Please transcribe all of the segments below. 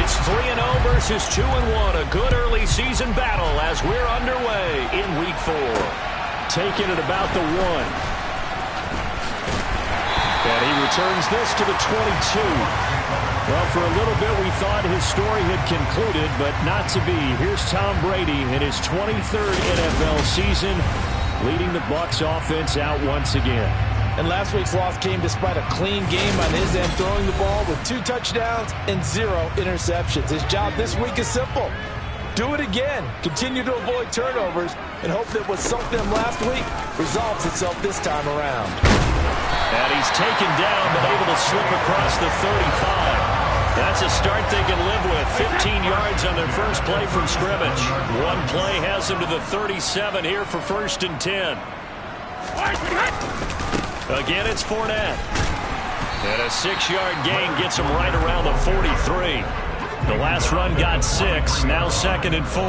It's 3-0 versus 2-1. A good early season battle as we're underway in Week 4. Taking it about the 1. And he returns this to the 22. Well, for a little bit we thought his story had concluded, but not to be. Here's Tom Brady in his 23rd NFL season, leading the Bucs offense out once again. And last week's loss came despite a clean game on his end, throwing the ball with 2 touchdowns and 0 interceptions. His job this week is simple. Do it again. Continue to avoid turnovers and hope that what sunk them last week resolves itself this time around. And he's taken down but able to slip across the 35. That's a start they can live with. 15 yards on their first play from scrimmage. One play has them to the 37 here for 1st and 10. Again, it's Fournette. And a 6-yard gain gets him right around the 43. The last run got 6. Now 2nd and 4.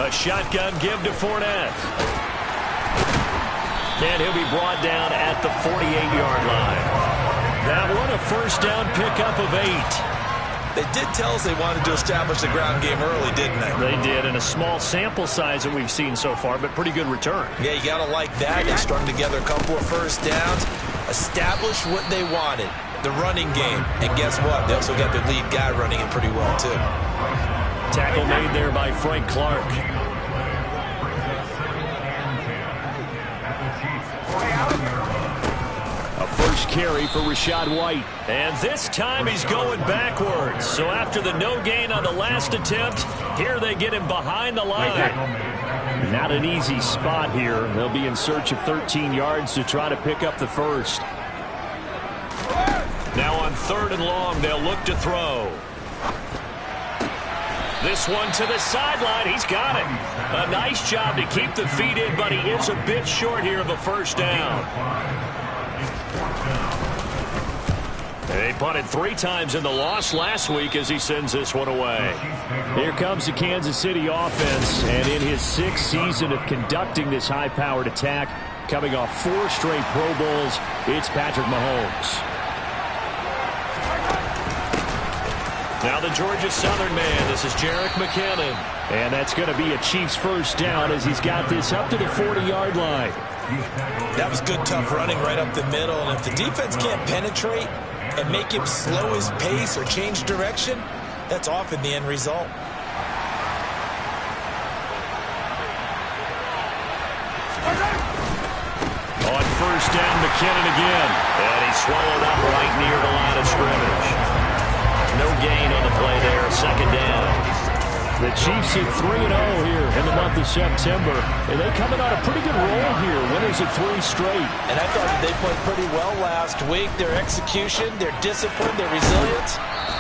A shotgun give to Fournette. And he'll be brought down at the 48-yard line. That one a first down pickup of 8. They did tell us they wanted to establish the ground game early, didn't they? They did, and a small sample size that we've seen so far, but pretty good return. Yeah, you got to like that. They strung together a couple of first downs, established what they wanted, the running game. And guess what? They also got their lead guy running it pretty well, too. Tackle made there by Frank Clark. A first carry for Rachaad White. And this time he's going backwards. So after the no gain on the last attempt, here they get him behind the line. Not an easy spot here. They'll be in search of 13 yards to try to pick up the first. Now on 3rd and long, they'll look to throw. This one to the sideline. He's got it. A nice job to keep the feet in, but he is a bit short here of a first down. They punted 3 times in the loss last week as he sends this one away. Here comes the Kansas City offense, and in his 6th season of conducting this high-powered attack, coming off 4 straight Pro Bowls, it's Patrick Mahomes. Now the Georgia Southern man, this is Jerick McKinnon. And that's going to be a Chiefs first down as he's got this up to the 40-yard line. That was good, tough running right up the middle. And if the defense can't penetrate and make him slow his pace or change direction, that's often the end result. On first down, McKinnon again. And he's swallowed up right near the line of scrimmage. No gain on the play there, 2nd down. The Chiefs at 3-0 here in the month of September. And they coming on a pretty good roll here. Winners of 3 straight. And I thought they played pretty well last week. Their execution, their discipline, their resilience,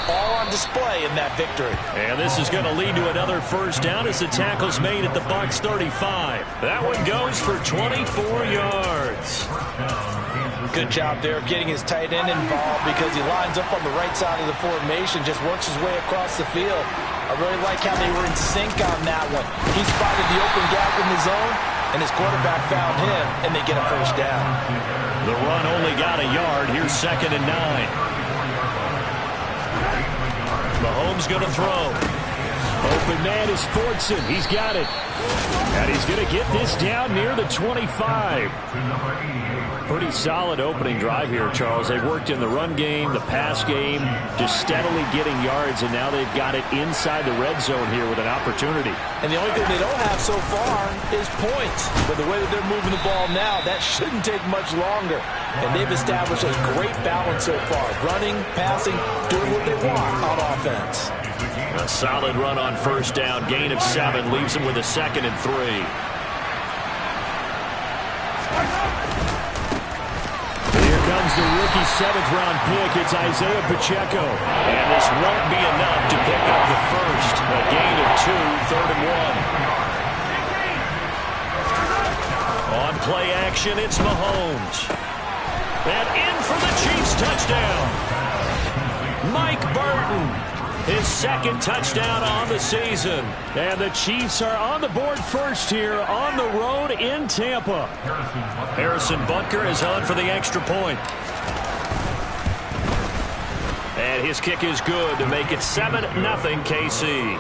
all on display in that victory. And this is going to lead to another first down as the tackle's made at the Bucs 35. That one goes for 24 yards. Good job there of getting his tight end involved because he lines up on the right side of the formation, just works his way across the field. I really like how they were in sync on that one. He spotted the open gap in the zone, and his quarterback found him, and they get a first down. The run only got a yard. Here's 2nd and 9. Mahomes going to throw. Open man is Fortson. He's got it. And he's going to get this down near the 25. Pretty solid opening drive here, Charles. They've worked in the run game, the pass game, just steadily getting yards, and now they've got it inside the red zone here with an opportunity. And the only thing they don't have so far is points. But the way that they're moving the ball now, that shouldn't take much longer. And they've established a great balance so far. Running, passing, doing what they want on offense. A solid run on first down. Gain of 7 leaves them with a 2nd and 3. Here comes the rookie 7th-round pick. It's Isaiah Pacheco. And this won't be enough to pick up the first. A gain of 2, 3rd and 1. On play action, it's Mahomes. And in for the Chiefs touchdown. Mike Burton. His second touchdown on the season. And the Chiefs are on the board first here on the road in Tampa. Harrison Butker is on for the extra point. And his kick is good to make it 7-0 KC.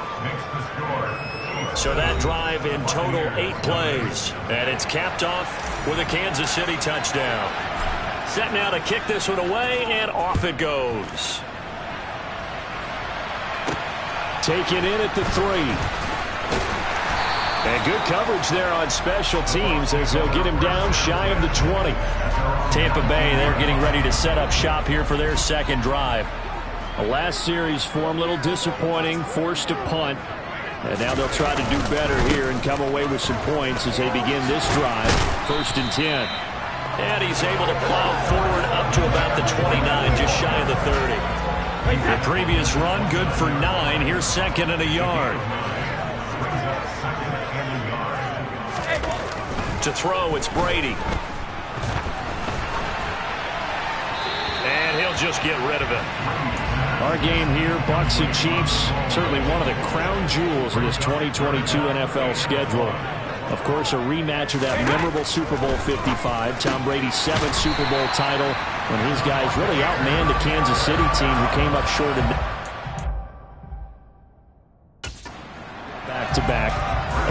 So that drive in total 8 plays. And it's capped off with a Kansas City touchdown. Set now to kick this one away, and off it goes. Taken in at the 3. And good coverage there on special teams as they'll get him down shy of the 20. Tampa Bay, they're getting ready to set up shop here for their second drive. The last series for them, a little disappointing, forced to punt. And now they'll try to do better here and come away with some points as they begin this drive. 1st and 10. And he's able to plow forward up to about the 29, just shy of the 30. The previous run, good for 9. Here's 2nd and a yard. To throw, it's Brady. And he'll just get rid of it. Our game here, Bucs and Chiefs, certainly one of the crown jewels of this 2022 NFL schedule. Of course, a rematch of that memorable Super Bowl 55, Tom Brady's 7th Super Bowl title, when his guys really outmanned the Kansas City team who came up short of back-to-back.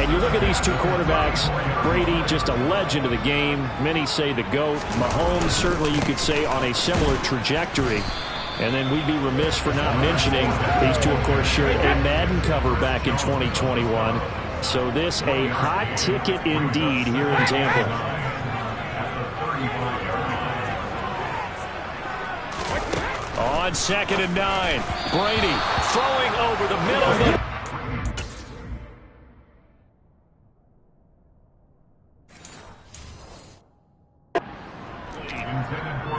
And you look at these two quarterbacks, Brady, just a legend of the game. Many say the GOAT. Mahomes, certainly you could say on a similar trajectory. And then we'd be remiss for not mentioning these two, of course, shared a Madden cover back in 2021. So this a hot ticket indeed here in Tampa. On 2nd and 9, Brady throwing over the middle.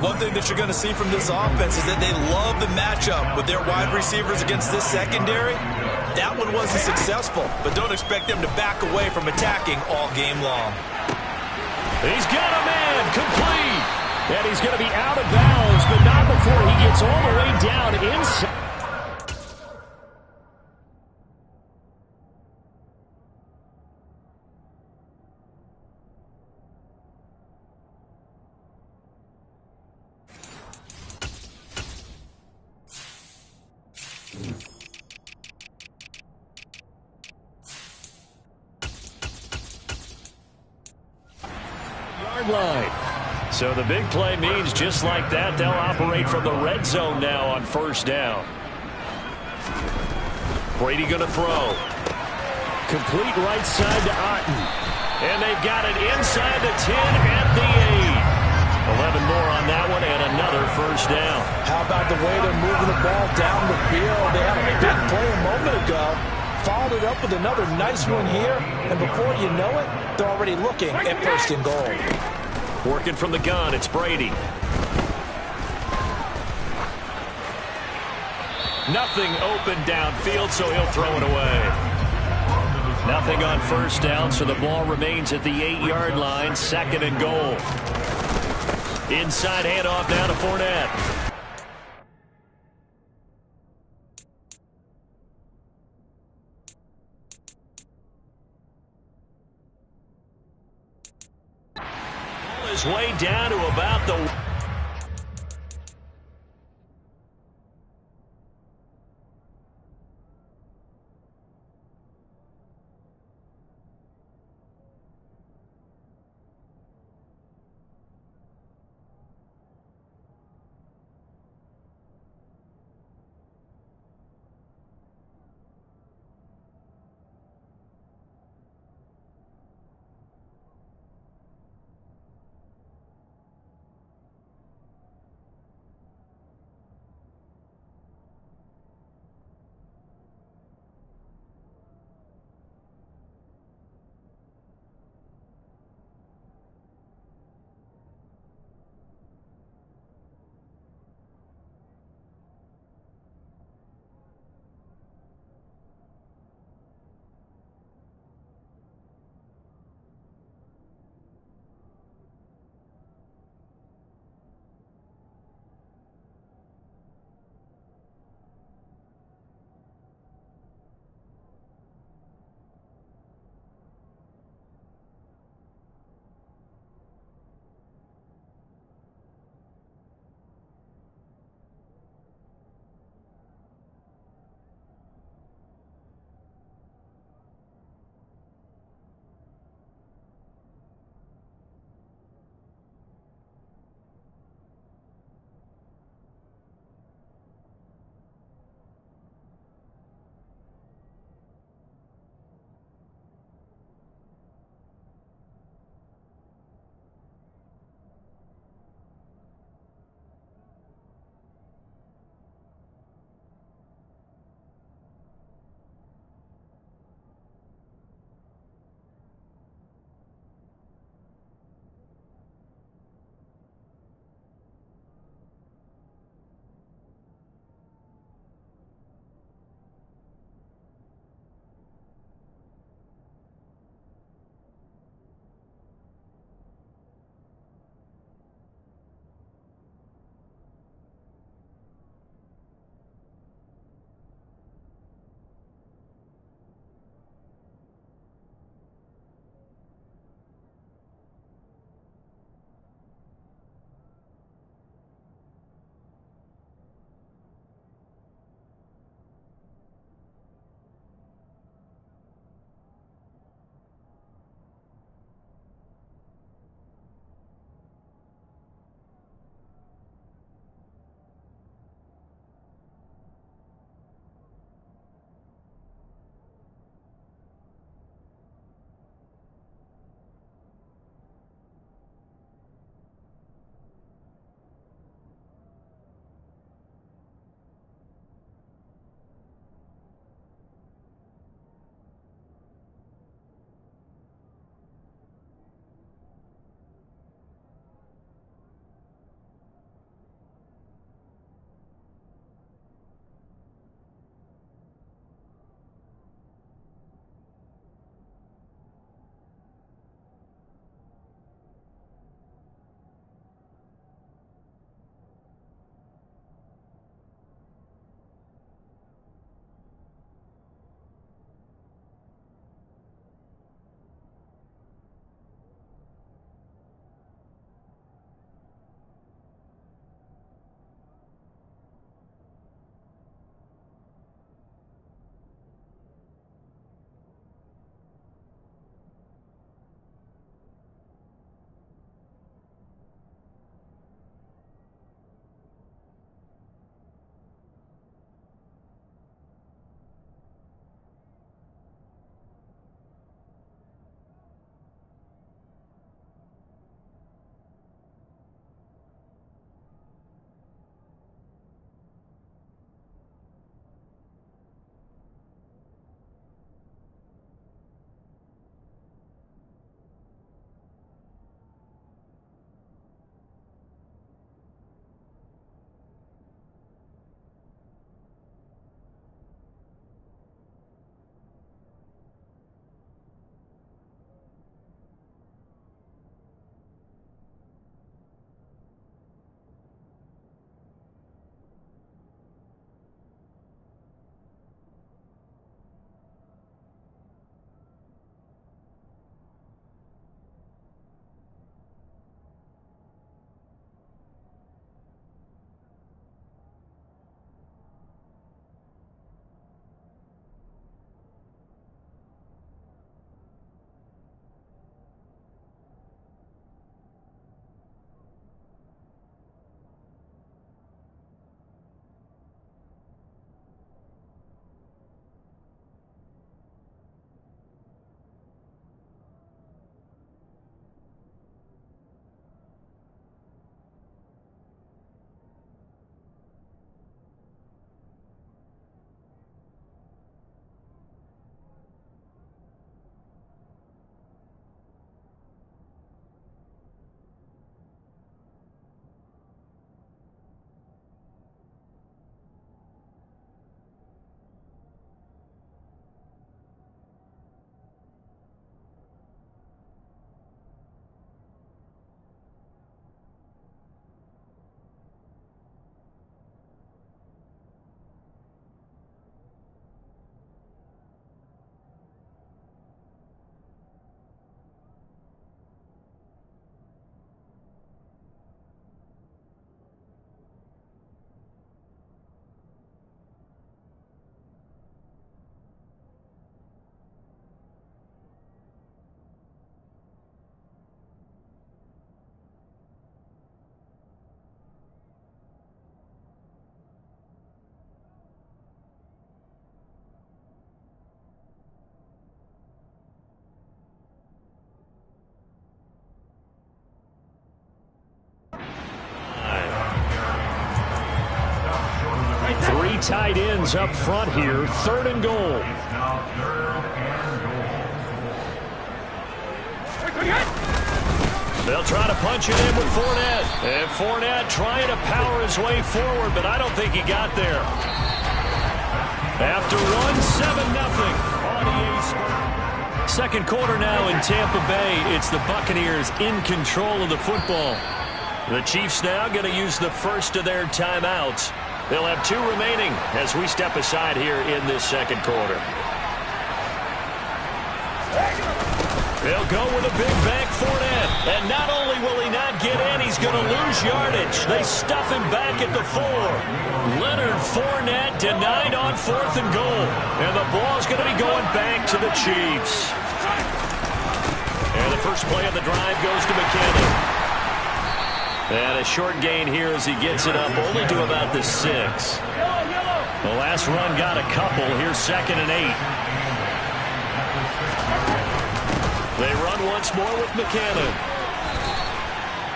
One thing that you're going to see from this offense is that they love the matchup with their wide receivers against this secondary. That one wasn't successful, but don't expect them to back away from attacking all game long. He's got a man complete. And he's going to be out of bounds, but not before he gets all the way down inside. Line. So the big play means just like that, they'll operate from the red zone now on 1st down. Brady going to throw. Complete right side to Otten. And they've got it inside the 10 at the 8. 11 more on that one and another 1st down. How about the way they're moving the ball down the field? They had a big play a moment ago. Followed it up with another nice one here. And before you know it, they're already looking at 1st and goal. Working from the gun, it's Brady. Nothing open downfield, so he'll throw it away. Nothing on 1st down, so the ball remains at the 8-yard line. 2nd and goal. Inside handoff down to Fournette. His way down to about the... tight ends up front here. 3rd and goal. They'll try to punch it in with Fournette. And Fournette trying to power his way forward, but I don't think he got there. After one, 7-0 on the A's. Second quarter now in Tampa Bay. It's the Buccaneers in control of the football. The Chiefs now going to use the first of their timeouts. They'll have 2 remaining as we step aside here in this second quarter. They'll go with a big bank Fournette. And not only will he not get in, he's going to lose yardage. They stuff him back at the 4. Leonard Fournette denied on 4th and goal. And the ball's going to be going back to the Chiefs. And the first play of the drive goes to McKinnon. And a short gain here as he gets it up only to about the 6. The last run got a couple. Here's 2nd and 8. They run once more with McKinnon.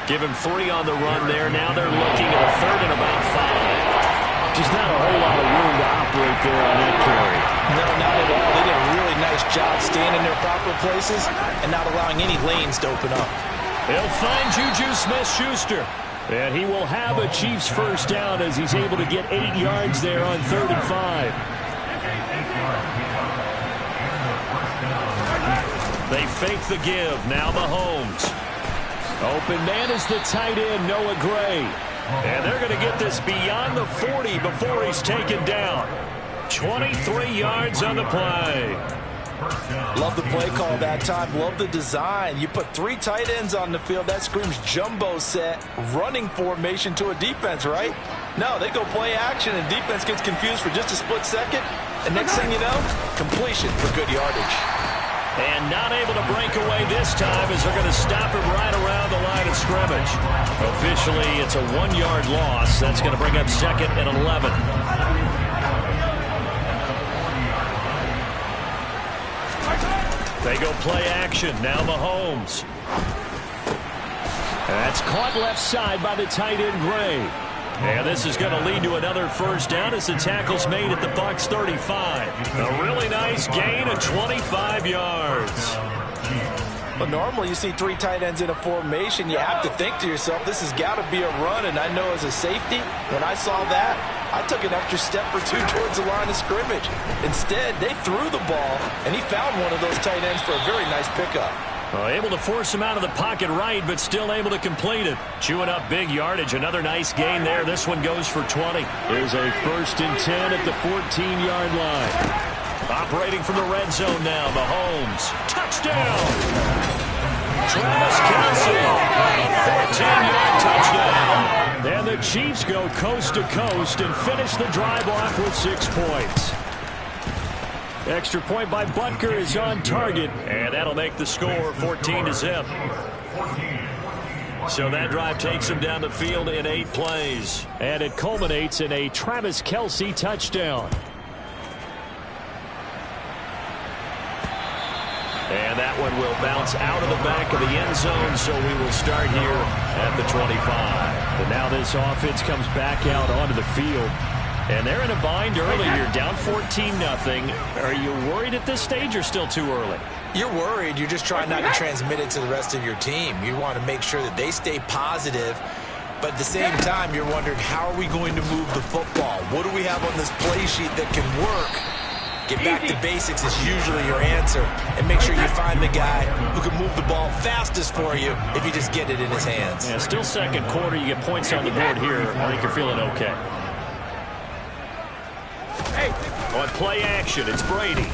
Give him 3 on the run there. Now they're looking at a 3rd and about 5. Just not a whole lot of room to operate there on that carry. No, not at all. They did a really nice job staying in their proper places and not allowing any lanes to open up. They'll find Juju Smith-Schuster. And he will have a Chiefs first down as he's able to get 8 yards there on 3rd and 5. They fake the give. Now Mahomes. Open man is the tight end, Noah Gray. And they're going to get this beyond the 40 before he's taken down. 23 yards on the play. Love the play call that time. Love the design. You put 3 tight ends on the field. That screams jumbo set, running formation to a defense, right? No, they go play action, and defense gets confused for just a split second. And next thing you know, completion for good yardage. And not able to break away this time as they're going to stop him right around the line of scrimmage. Officially, it's a 1-yard loss. That's going to bring up 2nd and 11. They go play action. Now Mahomes. That's caught left side by the tight end Gray. And this is going to lead to another first down as the tackle's made at the Bucs 35. A really nice gain of 25 yards. But normally you see 3 tight ends in a formation. You have to think to yourself, this has got to be a run. And I know as a safety, when I saw that, I took an extra step or 2 towards the line of scrimmage. Instead, they threw the ball, and he found one of those tight ends for a very nice pickup. Able to force him out of the pocket right, but still able to complete it. Chewing up big yardage. Another nice gain there. This one goes for 20. There's a 1st and 10 at the 14-yard line. Operating from the red zone now. Mahomes. Touchdown! Travis Kelce. A 14-yard touchdown. And the Chiefs go coast to coast and finish the drive off with 6 points. Extra point by Butker is on target, and that'll make the score 14-0. So that drive takes him down the field in 8 plays, and it culminates in a Travis Kelce touchdown. And that one will bounce out of the back of the end zone, so we will start here at the 25. But now this offense comes back out onto the field. And they're in a bind early here, down 14-0. Are you worried at this stage or still too early? You're worried. You're just trying not to transmit it to the rest of your team. You want to make sure that they stay positive. But at the same time, you're wondering, how are we going to move the football? What do we have on this play sheet that can work? Get back to basics is usually your answer. And make sure you find the guy who can move the ball fastest for you if you just get it in his hands. Yeah, still second quarter. You get points on the board here. I think you're feeling okay. On play action, it's Brady.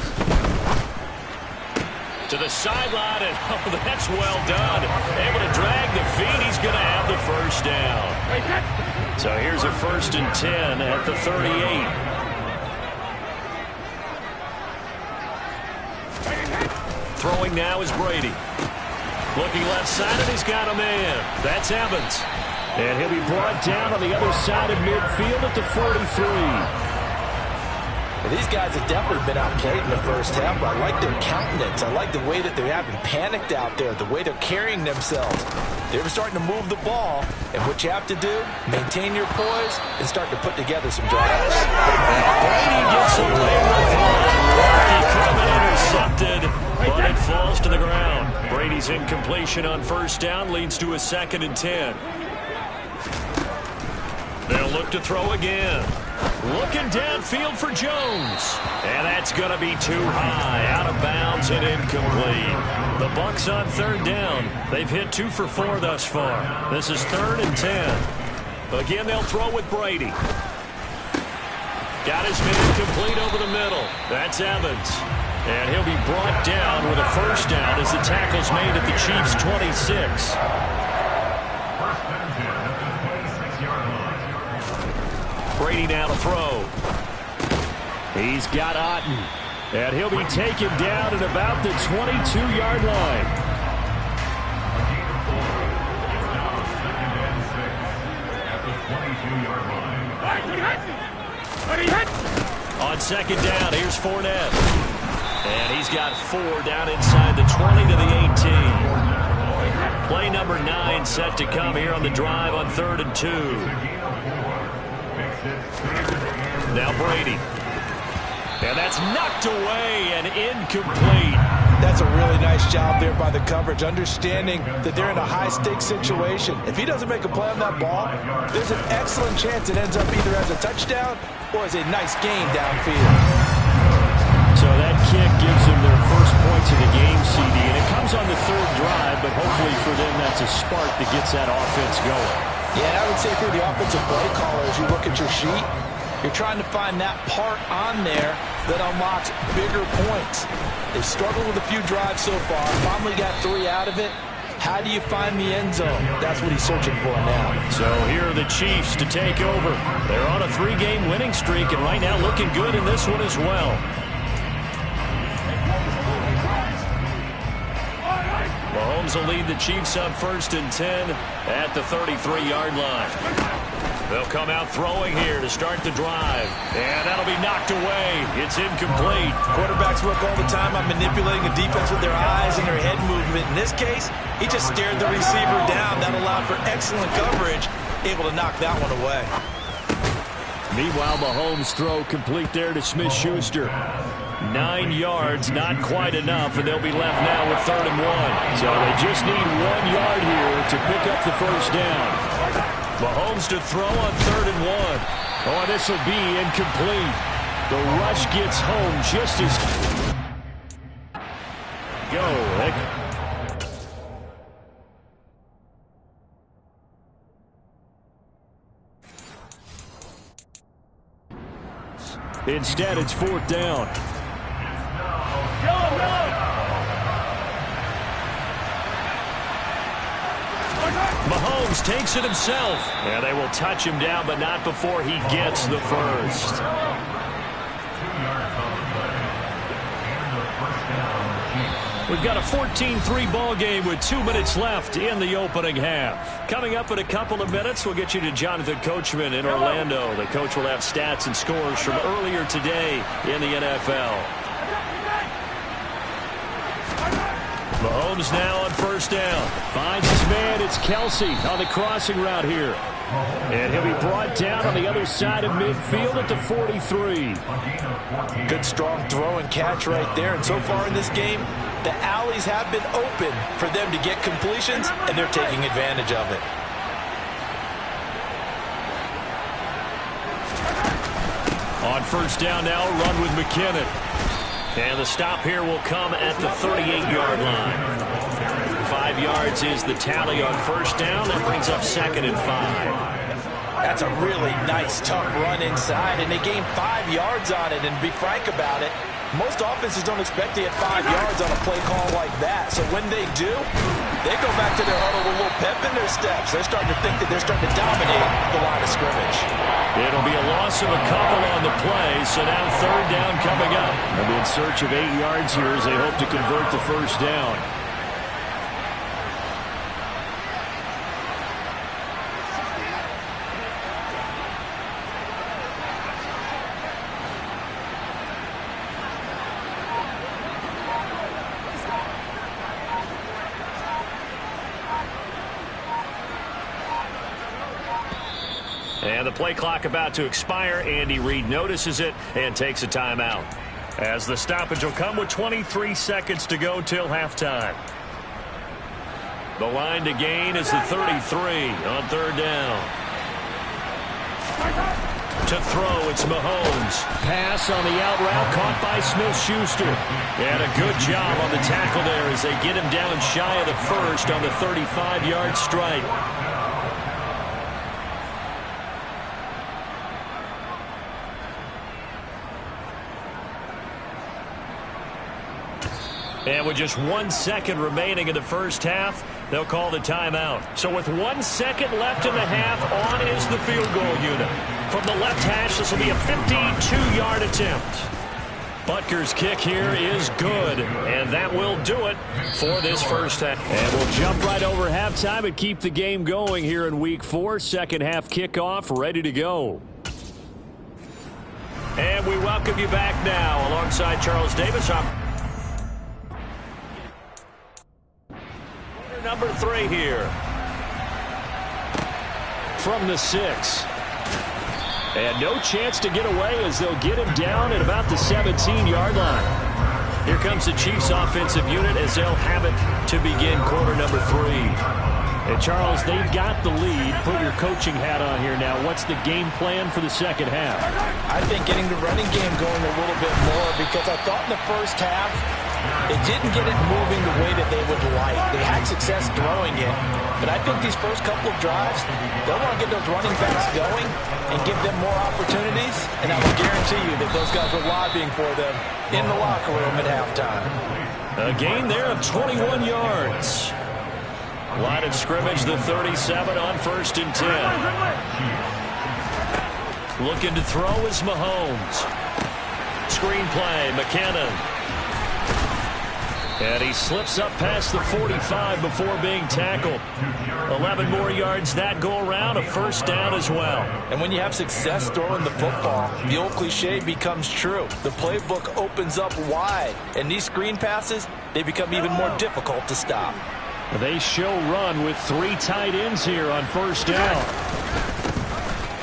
To the sideline, and oh, that's well done. Able to drag the feet. He's going to have the first down. So here's a 1st and 10 at the 38. Throwing now is Brady. Looking left side, and he's got a man. That's Evans. And he'll be brought down on the other side of midfield at the 43. Well, these guys have definitely been outplayed in the first half, but I like their countenance. I like the way that they're having panicked out there, the way they're carrying themselves. They're starting to move the ball, and what you have to do, maintain your poise and start to put together some drives. Brady gets away with it. He could have been intercepted, but it falls to the ground. Brady's incompletion on first down leads to a 2nd and 10. They'll look to throw again. Looking downfield for Jones. And that's going to be too high. Out of bounds and incomplete. The Bucs on 3rd down. They've hit 2 for 4 thus far. This is 3rd and 10. Again, they'll throw with Brady. Got his man complete over the middle. That's Evans. And he'll be brought down with a first down as the tackle's made at the Chiefs' 26. Brady now to throw. He's got Otten. And he'll be taken down at about the 22-yard line. On 2nd down, here's Fournette. And he's got 4 down inside the 20 to the 18. Play number 9 set to come here on the drive on 3rd and 2. Now Brady. And that's knocked away and incomplete. That's a really nice job there by the coverage, understanding that they're in a high-stakes situation. If he doesn't make a play on that ball, there's an excellent chance it ends up either as a touchdown or as a nice gain downfield. So that kick gives them their first points of the game, CD, and it comes on the 3rd drive, but hopefully for them that's a spark that gets that offense going. Yeah, and I would say if you're the offensive play caller, as you look at your sheet, you're trying to find that part on there that unlocks bigger points. They've struggled with a few drives so far, finally got 3 out of it. How do you find the end zone? That's what he's searching for now. So here are the Chiefs to take over. They're on a 3-game winning streak, and right now looking good in this one as well. Mahomes will lead the Chiefs on 1st and 10 at the 33-yard line. They'll come out throwing here to start the drive. And that'll be knocked away. It's incomplete. Quarterbacks work all the time on manipulating the defense with their eyes and their head movement. In this case, he just stared the receiver down. That allowed for excellent coverage, able to knock that one away. Meanwhile, Mahomes' throw complete there to Smith-Schuster. 9 yards, not quite enough, and they'll be left now with 3rd and 1. So they just need 1 yard here to pick up the first down. Mahomes to throw on 3rd and 1. Oh, this will be incomplete. The rush gets home just as... Go, Rick. Instead, it's 4th down. Mahomes takes it himself. And they will touch him down, but not before he gets the first. We've got a 14-3 ball game with 2 minutes left in the opening half. Coming up in a couple of minutes, we'll get you to Jonathan Coachman in Orlando. The coach will have stats and scores from earlier today in the NFL. Mahomes now on 1st down. Finds his man. It's Kelsey on the crossing route here. And he'll be brought down on the other side of midfield at the 43. Good strong throw and catch right there. And so far in this game, the alleys have been open for them to get completions, and they're taking advantage of it. On 1st down now, run with McKinnon. And the stop here will come at the 38-yard line. 5 yards is the tally on 1st down. That brings up 2nd and 5. That's a really nice, tough run inside, and they gained 5 yards on it. And to be frank about it, most offenses don't expect to get 5 yards on a play call like that. So when they do, they go back to their huddle with a little pep in their steps. They're starting to think that they're starting to dominate the line of scrimmage. It'll be a loss of a couple on the play, so now 3rd down coming up. They'll be in search of 8 yards here as they hope to convert the 1st down. And the play clock about to expire. Andy Reid notices it and takes a timeout. As the stoppage will come with 23 seconds to go till halftime. The line to gain is the 33 on third down. To throw, it's Mahomes. Pass on the out route, caught by Smith-Schuster. And a good job on the tackle there as they get him down shy of the first on the 35-yard strike. And with just 1 second remaining in the first half, they'll call the timeout. So with 1 second left in the half, on is the field goal unit. From the left hash, this will be a 52-yard attempt. Butker's kick here is good, and that will do it for this first half. And we'll jump right over halftime and keep the game going here in Week 4. Second half kickoff ready to go. And we welcome you back now alongside Charles Davis. Number 3 here. From the 6. And no chance to get away as they'll get him down at about the 17-yard line. Here comes the Chiefs offensive unit as they'll have it to begin quarter number 3. And Charles, they've got the lead. Put your coaching hat on here now. What's the game plan for the second half? I think getting the running game going a little bit more, because I thought in the first half they didn't get it moving the way that they would like. They had success throwing it, but I think these first couple of drives, they'll want to get those running backs going and give them more opportunities, and I will guarantee you that those guys are lobbying for them in the locker room at halftime. A gain there of 21 yards. Line of scrimmage, the 37 on 1st and 10. Looking to throw is Mahomes. Screen play, McKinnon. And he slips up past the 45 before being tackled. 11 more yards that go around, a first down as well. And when you have success throwing the football, the old cliche becomes true. The playbook opens up wide, and these screen passes, they become even more difficult to stop. They show run with 3 tight ends here on first down.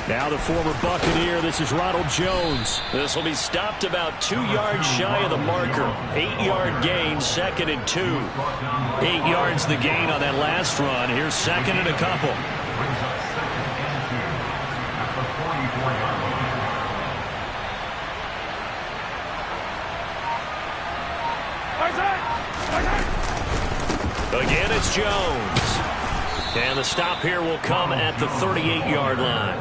Now the former Buccaneer, this is Ronald Jones. This will be stopped about 2 yards shy of the marker. 8-yard gain, 2nd and 2. 8 yards the gain on that last run. Here's 2nd and a couple. Again, it's Jones. And the stop here will come at the 38-yard line.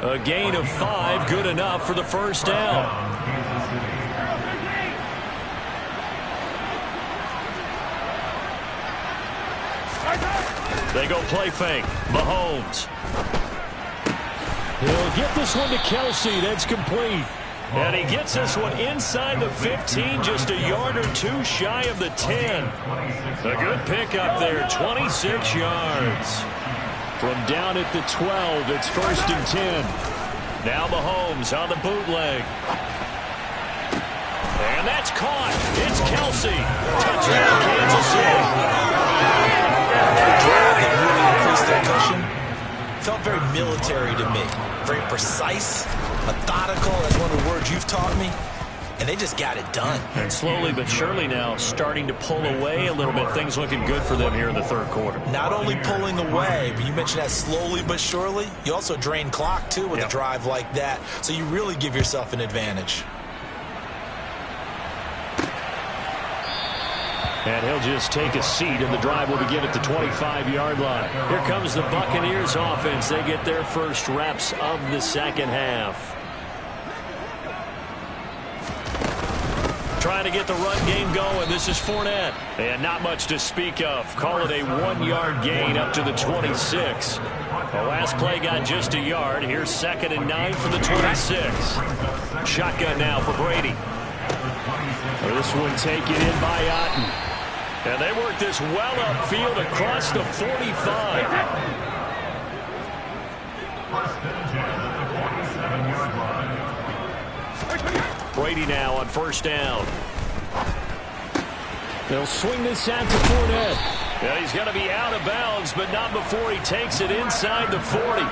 A gain of 5, good enough for the first down. They go play fake. Mahomes. He'll get this one to Kelsey. That's complete. And he gets this one inside the 15, just a yard or 2 shy of the 10. A good pickup there, 26 yards. From down at the 12, it's 1st and 10. Now Mahomes on the bootleg. And that's caught. It's Kelsey. Touchdown, Kansas City. The drive that really increased their cushion felt very military to me. Very precise, methodical, that's one of the words you've taught me. And they just got it done. And slowly but surely now starting to pull away a little bit. Things looking good for them here in the third quarter. Not only pulling away, but you mentioned that slowly but surely. You also drain clock, too, with a drive like that. So you really give yourself an advantage. And he'll just take a seat, and the drive will begin at the 25-yard line. Here comes the Buccaneers offense. They get their first reps of the second half. Trying to get the run game going. This is Fournette. And not much to speak of. Call it a 1-yard gain up to the 26. The last play got just a yard. Here's 2nd and 9 for the 26. Shotgun now for Brady. This one taken in by Otten. And they work this well upfield across the 45. Brady now on first down. They'll swing this out to Fournette. Yeah, he's going to be out of bounds, but not before he takes it inside the 40.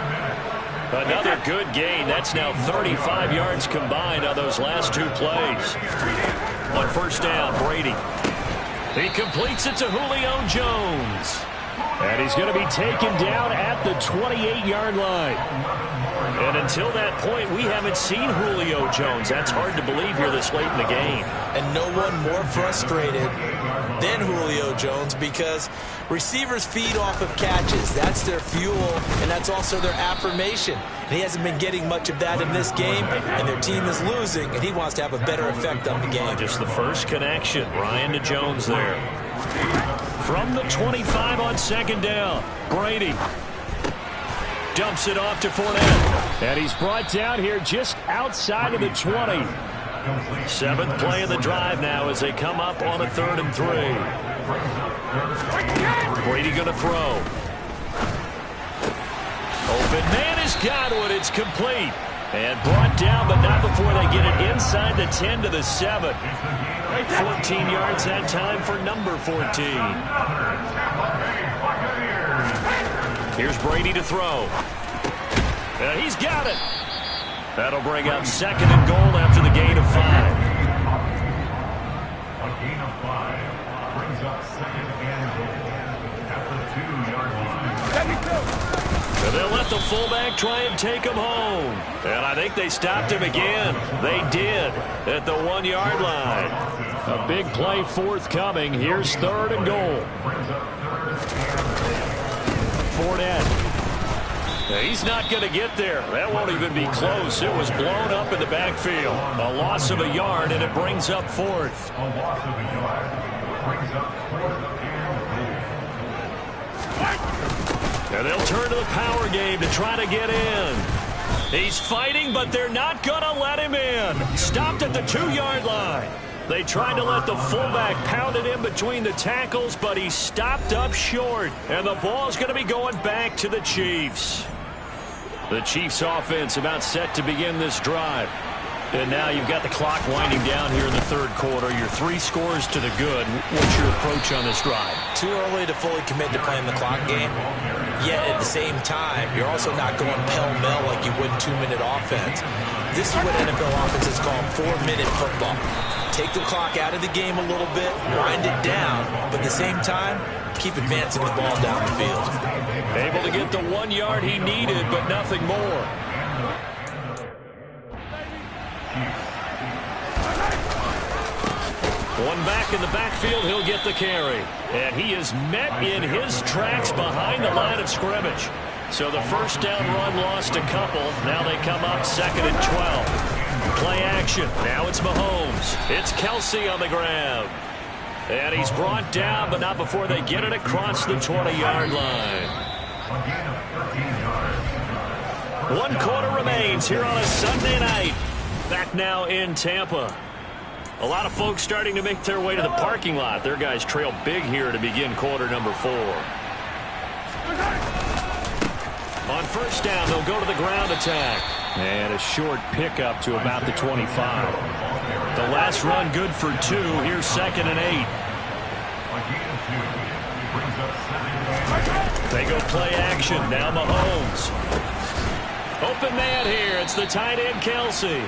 Another good gain. That's now 35 yards combined on those last two plays. On first down, Brady. He completes it to Julio Jones. And he's going to be taken down at the 28-yard line. And until that point, we haven't seen Julio Jones. That's hard to believe here this late in the game. And no one more frustrated than Julio Jones, because receivers feed off of catches. That's their fuel, and that's also their affirmation. And he hasn't been getting much of that in this game, and their team is losing, and he wants to have a better effect on the game. Just the first connection, Ryan to Jones there. From the 25 on second down, Brady dumps it off to Fournette. And he's brought down here just outside of the 20. Seventh play of the drive now as they come up on a 3rd and 3. Brady going to throw. Open man is Godwin. It's complete. And brought down, but not before they get it inside the 10 to the 7. 14 yards that time for number 14. Here's Brady to throw. And he's got it. That'll bring up 2nd and goal after the gain of 5. A gain of 5 brings up 2nd and goal at the 2-yard line. And they'll let the fullback try and take him home. And I think they stopped him again. They did at the 1-yard line. A big play forthcoming. Here's 3rd and goal. Fournette. He's not going to get there. That won't even be close. It was blown up in the backfield. A loss of a yard, and it brings up 4th. A loss of a yard brings up 4th and goal. And they'll turn to the power game to try to get in. He's fighting, but they're not going to let him in. Stopped at the 2-yard line. They tried to let the fullback pound it in between the tackles, but he stopped up short. And the ball's going to be going back to the Chiefs. The Chiefs offense about set to begin this drive. And now you've got the clock winding down here in the 3rd quarter. You're 3 scores to the good. What's your approach on this drive? Too early to fully commit to playing the clock game. Yet at the same time, you're also not going pell-mell like you would 2-minute offense. This is what NFL offenses call 4-minute football. Take the clock out of the game a little bit, wind it down, but at the same time, keep advancing the ball down the field. Able to get the 1 yard he needed, but nothing more. One back in the backfield, he'll get the carry. And he is met in his tracks behind the line of scrimmage. So the first down run lost a couple. Now they come up 2nd and 12. Play action. Now it's Mahomes. It's Kelsey on the grab. And he's brought down, but not before they get it across the 20-yard line. 1 quarter remains here on a Sunday night. Back now in Tampa. A lot of folks starting to make their way to the parking lot. Their guys trail big here to begin quarter number 4. On first down, they'll go to the ground attack. And a short pickup to about the 25. The last run good for 2. Here's 2nd and 8. They go play action. Now Mahomes. Open man here. It's the tight end Kelsey.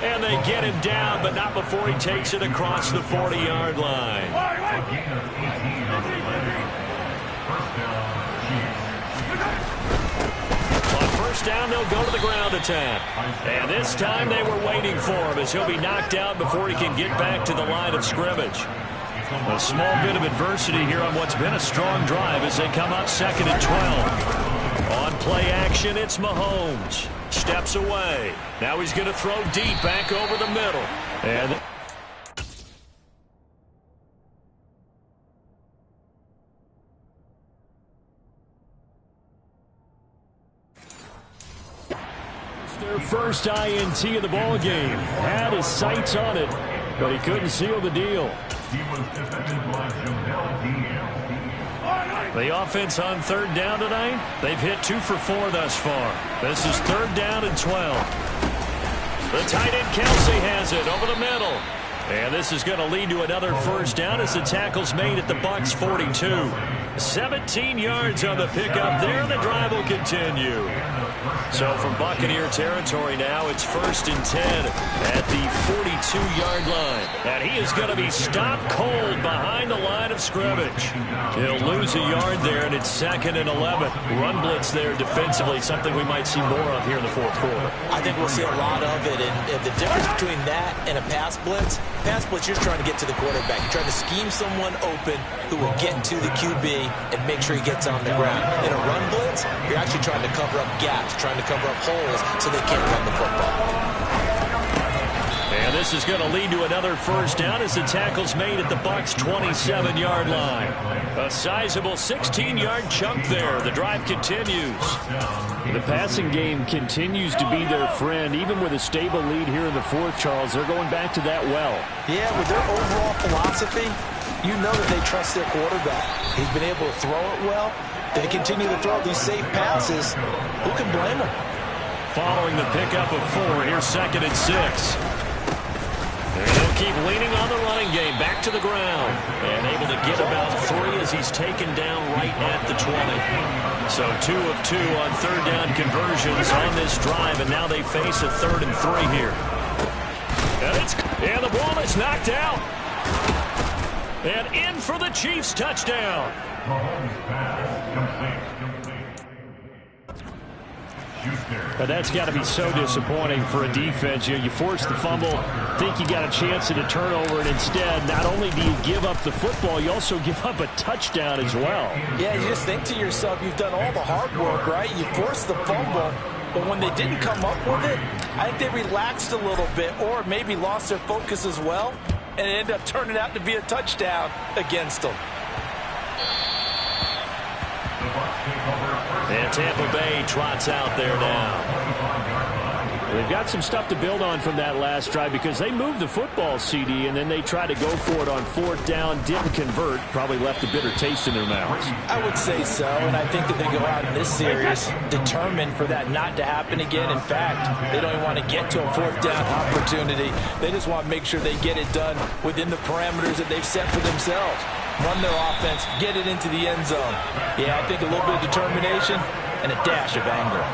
And they get him down, but not before he takes it across the 40-yard line. On first down, they'll go to the ground attack. And this time they were waiting for him as he'll be knocked out before he can get back to the line of scrimmage. A small bit of adversity here on what's been a strong drive as they come up 2nd and 12. On play action, it's Mahomes. Steps away. Now he's going to throw deep back over the middle. And it's their first INT of the ball game. Had his sights on it, but he couldn't seal the deal. He was defended by Jamel Dean. The offense on 3rd down tonight, they've hit 2 for 4 thus far. This is 3rd down and 12. The tight end Kelsey has it over the middle. And this is going to lead to another first down as the tackle's made at the Bucs 42. 17 yards on the pickup there. The drive will continue. So from Buccaneer territory now, it's 1st and 10 at the 42-yard line. And he is going to be stopped cold behind the line of scrimmage. He'll lose a yard there, and it's 2nd and 11. Run blitz there defensively, something we might see more of here in the fourth quarter. I think we'll see a lot of it, and the difference between that and a pass blitz, you're trying to get to the quarterback. You're trying to scheme someone open who will get to the QB and make sure he gets on the ground. In a run blitz, you're actually trying to cover up gaps, trying to cover up holes so they can't run the football. And this is going to lead to another first down as the tackle's made at the Bucs 27-yard line. A sizable 16-yard chunk there. The drive continues. The passing game continues to be their friend. Even with a stable lead here in the fourth, Charles, they're going back to that well. Yeah, with their overall philosophy, you know that they trust their quarterback. He's been able to throw it well. They continue to throw these safe passes. Who can blame them? Following the pickup of 4, here's 2nd and 6. They'll keep leaning on the running game. Back to the ground. And able to get about 3 as he's taken down right at the 20. So 2 of 2 on third down conversions on this drive. And now they face a 3rd and 3 here. And the ball is knocked out. And in for the Chiefs touchdown. Mahomes pass complete. But that's got to be so disappointing for a defense. You force the fumble, think you got a chance at a turnover, and instead, not only do you give up the football, you also give up a touchdown as well. Yeah, you just think to yourself, you've done all the hard work, right? You forced the fumble, but when they didn't come up with it, I think they relaxed a little bit or maybe lost their focus as well, and it ended up turning out to be a touchdown against them. And Tampa Bay trots out there now. They've got some stuff to build on from that last drive because they moved the football, CD, and then they tried to go for it on 4th down, didn't convert, probably left a bitter taste in their mouths. I would say so, and I think that they go out in this series determined for that not to happen again. In fact, they don't even want to get to a 4th down opportunity. They just want to make sure they get it done within the parameters that they've set for themselves. Run their offense, get it into the end zone. Yeah, I think a little bit of determination and a dash of anger.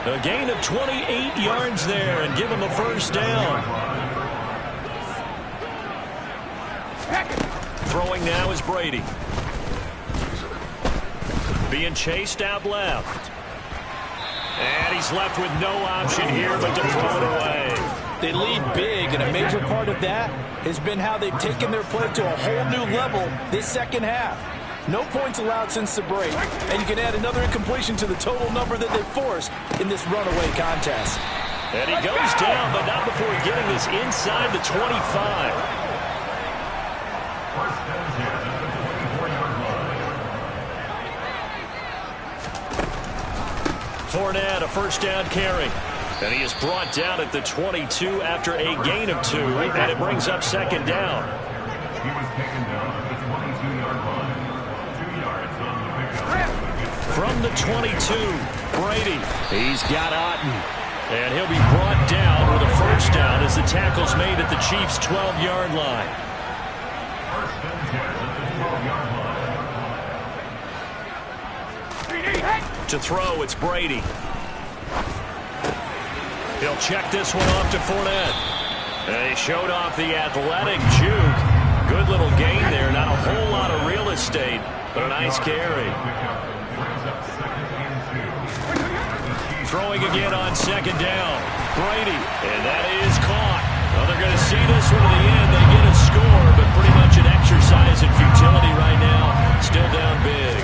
A gain of 28 yards there and give them a first down. Throwing now is Brady. Being chased out left. And he's left with no option here but to throw it away. They lead big, and a major part of that has been how they've taken their play to a whole new level this second half. No points allowed since the break, and you can add another incompletion to the total number that they forced in this runaway contest. And he goes down, but not before getting this inside the 25. Fournette, a first down carry. And he is brought down at the 22 after a gain of 2, and it brings up 2nd down. He was taken down at the 22-yard line. 2 yards on the pickup. From the 22, Brady. He's got Otten. And he'll be brought down with a first down as the tackle's made at the Chiefs' 12-yard line. First and 10 at the 12-yard line. To throw, it's Brady. He'll check this one off to Fournette. And he showed off the athletic juke. Good little gain there. Not a whole lot of real estate, but a nice carry. Throwing again on 2nd down. Brady. And that is caught. Well, they're going to see this one to the end. They get a score, but pretty much an exercise in futility right now. Still down big.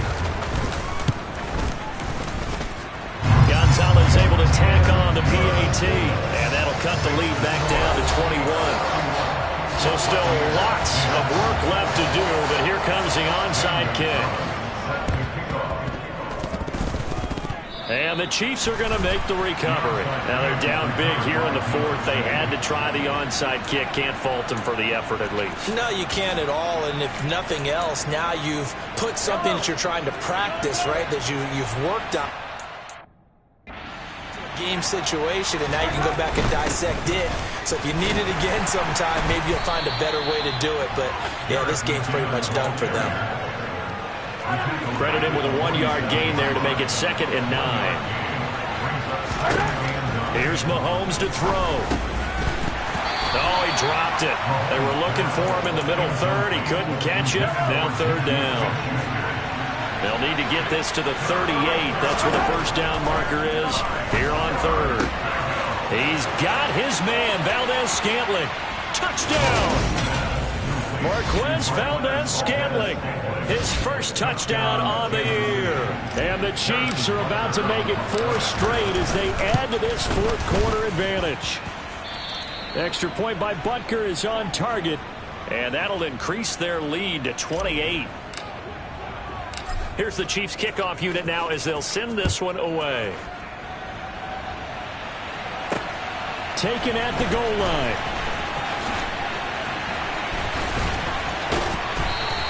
Gonzalez able to tack on the PAT, and that'll cut the lead back down to 21. So still lots of work left to do, but here comes the onside kick. And the Chiefs are going to make the recovery. Now they're down big here in the 4th. They had to try the onside kick. Can't fault them for the effort at least. No, you can't at all. And if nothing else, now you've put something that you're trying to practice, right, that you've worked on. game situation, and now you can go back and dissect it. So if you need it again sometime, maybe you'll find a better way to do it. But, yeah, this game's pretty much done for them. Credit him with a 1-yard gain there to make it 2nd and 9. Here's Mahomes to throw. Oh, he dropped it. They were looking for him in the middle third. He couldn't catch it. Now 3rd down. They'll need to get this to the 38. That's where the first down marker is here on 3rd. He's got his man, Valdez-Scantling. Touchdown! Marquez Valdez-Scantling. His first touchdown on the year. And the Chiefs are about to make it 4 straight as they add to this 4th quarter advantage. Extra point by Butker is on target, and that'll increase their lead to 28. Here's the Chiefs kickoff unit now as they'll send this one away. Taken at the goal line.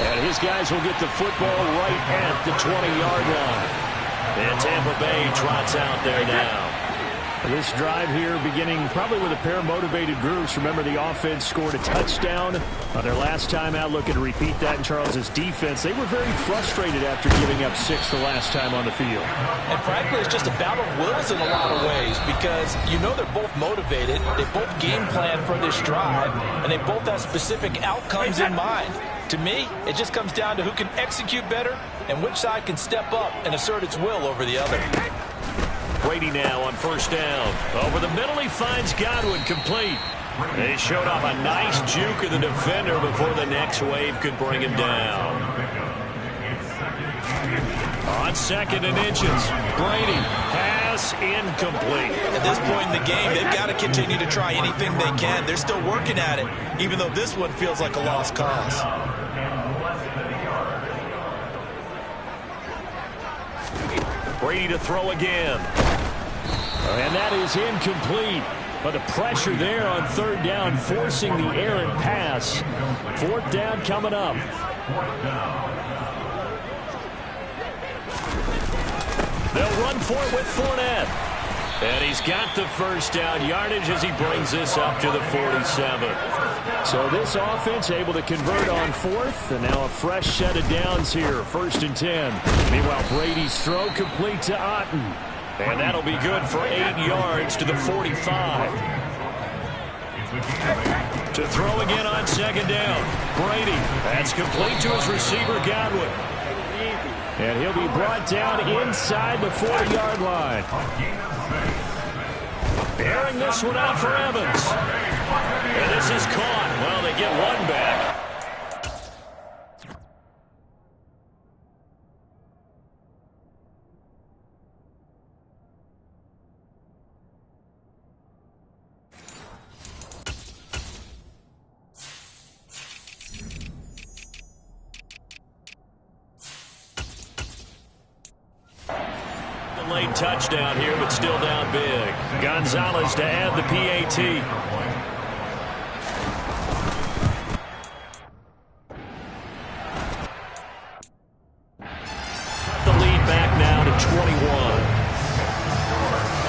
And his guys will get the football right at the 20-yard line. And Tampa Bay trots out there now. This drive here beginning probably with a pair of motivated groups. Remember, the offense scored a touchdown on their last time out. Looking to repeat that in Charles's defense. They were very frustrated after giving up 6 the last time on the field. And frankly, it's just a battle of wills in a lot of ways because you know they're both motivated. They both game plan for this drive, and they both have specific outcomes in mind. To me, it just comes down to who can execute better and which side can step up and assert its will over the other. Brady now on 1st down. Over the middle, he finds Godwin complete. They showed off a nice juke of the defender before the next wave could bring him down. On 2nd and inches, Brady, pass incomplete. At this point in the game, they've got to continue to try anything they can. They're still working at it, even though this one feels like a lost cause. Brady to throw again. And that is incomplete. But the pressure there on 3rd down, forcing the errant pass. 4th down coming up. They'll run for it with Fournette. And he's got the first down yardage as he brings this up to the 47. So this offense able to convert on 4th, and now a fresh set of downs here, 1st and 10. Meanwhile, Brady's throw complete to Otten. And that'll be good for 8 yards to the 45. To throw again on 2nd down. Brady, that's complete to his receiver, Godwin. And he'll be brought down inside the 40-yard line. Bearing this one out for Evans. And this is caught. Well, they get one back. Late touchdown here, but still down big. Gonzalez to add the PAT. The lead back now to 21.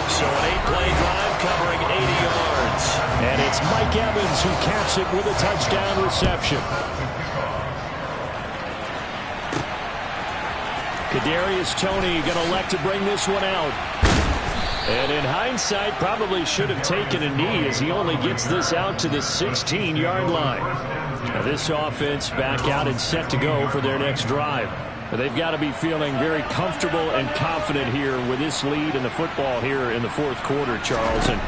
So an 8-play drive covering 80 yards. And it's Mike Evans who caps it with a touchdown reception. Kadarius Toney going to elect to bring this one out. And in hindsight, probably should have taken a knee as he only gets this out to the 16-yard line. Now this offense back out and set to go for their next drive. But they've got to be feeling very comfortable and confident here with this lead in the football here in the 4th quarter, Charles. And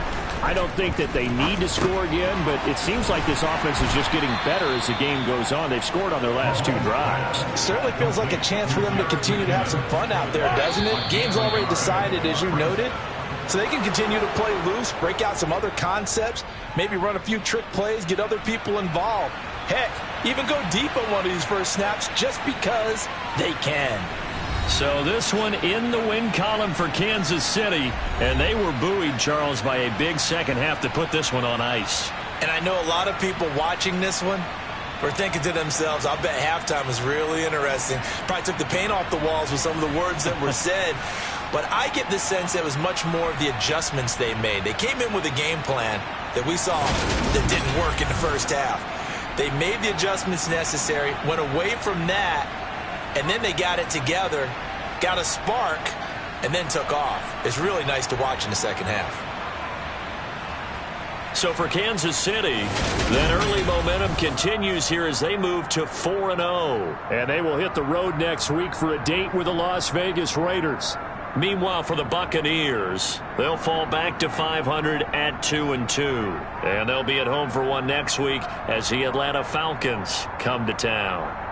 I don't think that they need to score again, but it seems like this offense is just getting better as the game goes on. They've scored on their last 2 drives. It certainly feels like a chance for them to continue to have some fun out there, doesn't it? Game's already decided, as you noted, so they can continue to play loose, break out some other concepts, maybe run a few trick plays, get other people involved. Heck, even go deep on one of these first snaps just because they can. So this one in the win column for Kansas City, and they were buoyed, Charles, by a big second half to put this one on ice. And I know a lot of people watching this one were thinking to themselves, I bet halftime was really interesting. Probably took the paint off the walls with some of the words that were said. but I get the sense that it was much more of the adjustments they made. They came in with a game plan that we saw that didn't work in the first half. They made the adjustments necessary, went away from that, and then they got it together, got a spark, and then took off. It's really nice to watch in the second half. So for Kansas City, that early momentum continues here as they move to 4-0. And they will hit the road next week for a date with the Las Vegas Raiders. Meanwhile, for the Buccaneers, they'll fall back to 500 at 2-2. And they'll be at home for one next week as the Atlanta Falcons come to town.